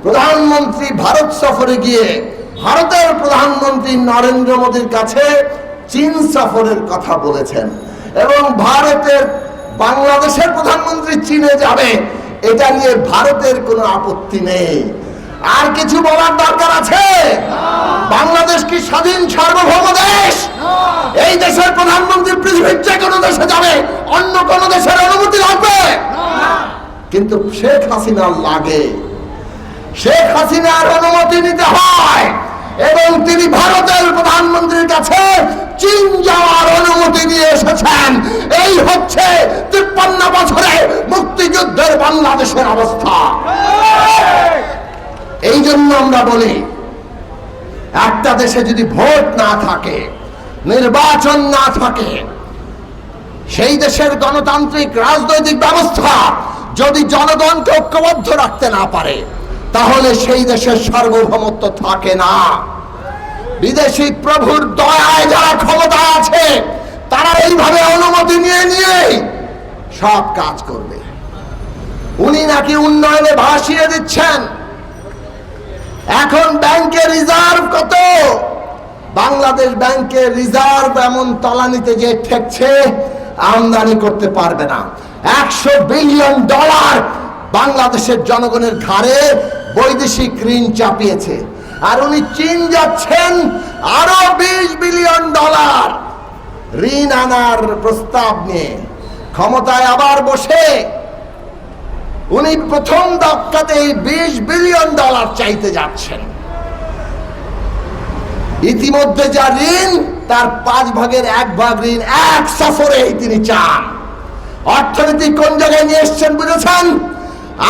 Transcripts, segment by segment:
প্রধানমন্ত্রী ভারত সফরে গিয়ে ভারতের প্রধানমন্ত্রী নরেন্দ্র মোদীর কাছে চীন সফরের কথা বলেছেন এবং বাংলাদেশের প্রধানমন্ত্রী চীনে যাবে, এটা নিয়ে ভারতের কোনো আপত্তি নেই। আর কিছু বলার দরকার আছে? বাংলাদেশ কি স্বাধীন সার্বভৌম দেশ? এই দেশের প্রধানমন্ত্রী পৃথিবীর যে কোনো দেশে যাবে, অন্য কোন দেশের অনুমতি লাগবে? কিন্তু শেখ হাসিনার লাগে। শেখ হাসিনার অনুমতি নিতে হয় এবং তিনি ভারতের প্রধানমন্ত্রীর কাছে চীন যাওয়ার অনুমতি নিয়ে এসেছেন। এই হচ্ছে 53 বছরে মুক্তিযুদ্ধের বাংলাদেশের অবস্থা। এই জন্য আমরা বলি, একটা দেশে যদি ভোট না থাকে, নির্বাচন না থাকে, সেই দেশের গণতান্ত্রিক রাজনৈতিক ব্যবস্থা যদি জনগণকে ঐক্যবদ্ধ রাখতে না পারে, তাহলে সেই দেশের সার্বভৌমত্ব থাকে না। বিদেশি প্রভুর দয়ায় যারা ক্ষমতা আছে, তারা এইভাবে অনুমতি নিয়ে সব কাজ করবে। উনি নাকি উন্নয়নে ভাসিয়ে দিচ্ছেন। এখন ব্যাংকের রিজার্ভ কত? বাংলাদেশ ব্যাংকের রিজার্ভ এমন তলানিতে যে ঠেকছে, আমদানি করতে পারবে না। $100 বিলিয়ন বাংলাদেশের জনগণের ঘাড়ে বৈদেশিক ঋণ চাপিয়েছে। আর উনি চীন যাচ্ছেন আরো $20 বিলিয়ন ঋণ আনার প্রস্তাব নিয়ে। ক্ষমতায় আবার বসে উনি প্রথম ধাক্কাতে $20 বিলিয়ন চাইতে যাচ্ছেন। ইতিমধ্যে যা ঋণ, তার 5 ভাগের 1 ভাগ ঋণ এক সফরেই তিনি চান। অর্থনীতি কোন জায়গায় নিয়ে এসছেন বুঝেছেন?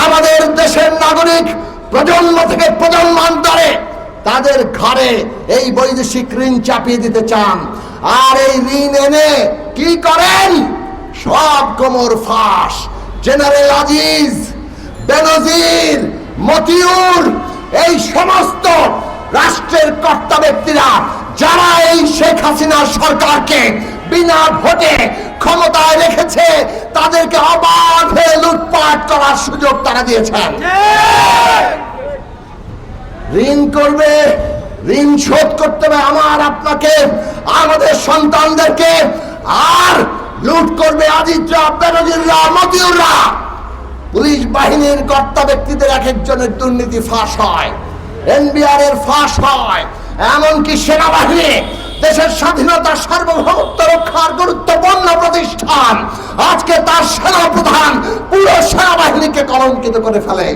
আমাদের দেশের নাগরিক প্রজন্ম থেকে প্রজন্মান্তরে তাদের ঘরে এই বৈদেশিক ঋণ চাপিয়ে দিতে চান। আর এই ঋণ এনে কি করেন? সব কোমর ফাঁস। জেনারেল আজিজ, বেনজির, মতিউর, এই সমস্ত রাষ্ট্রের কর্তা ব্যক্তিরা যারা এই শেখ হাসিনার সরকারকে বিনা ভোটে ক্ষমতায় রেখেছে, তাদেরকে অবাধে লুটপাট করার সুযোগ তারা দিয়েছেন। ঋণ করবে, ঋণ শোধ করতে হবে আমার, আপনাকে, আমাদের সন্তানদেরকে। আর লুট করবে আজিজরা, বেনজিররা, মতিউররা। পুলিশ বাহিনীর কর্তা ব্যক্তিদের এক একজনের দুর্নীতি ফাঁস হয়, এনবিআর এর ফাঁস হয়। এমনকি সেনাবাহিনী, দেশের স্বাধীনতা সার্বভৌমত্ব রক্ষার গুরুত্বপূর্ণ প্রতিষ্ঠান, আজকে তার সেনাপ্রধান পুরো সেনাবাহিনীকে কলঙ্কিত করে ফেলে।